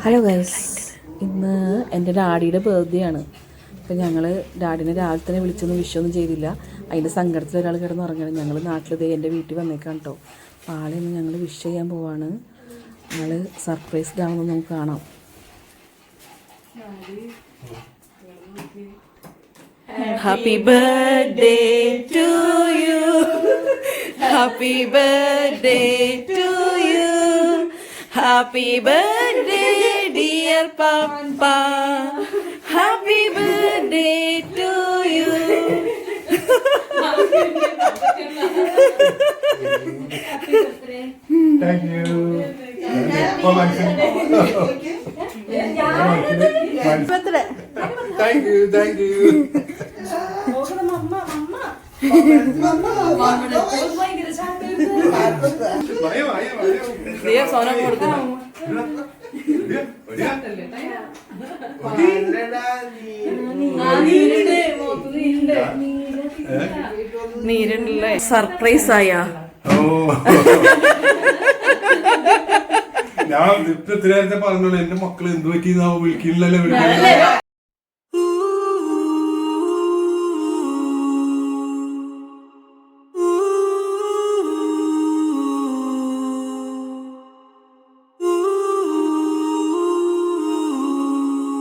Hello guys, ഇന്ന് എൻ്റെ ഡാഡിയുടെ ബർത്ത്ഡേ ആണ്. അപ്പം ഞങ്ങൾ ഡാഡിനെ രാവിലെ തന്നെ വിളിച്ചൊന്നും വിഷൊന്നും ചെയ്തില്ല. അതിൻ്റെ സങ്കടത്തിൽ ഒരാൾ കിടന്നുറങ്ങണം. ഞങ്ങൾ നാട്ടിൽ എൻ്റെ വീട്ടിൽ വന്നേക്കാം കേട്ടോ. അപ്പോൾ ആളെ ഒന്ന് ഞങ്ങൾ വിഷ് ചെയ്യാൻ പോവാണ്. ആൾ സർപ്രൈസ്ഡ് ആവുമെന്ന് നമുക്ക് കാണാം. Happy birthday to you, happy birthday to you, happy birthday dear Papa, happy birthday to you. Thank you. Thank you. Sonam കൊടുക്കണം. നീരുണ്ടല്ലേ? സർപ്രൈസ് ആയാ? ഞാൻ ഇപ്പൊ നേരത്തെ പറഞ്ഞോളൂ, എന്റെ മക്കള് എന്ത് പറ്റി വിളിക്കില്ലല്ലോ.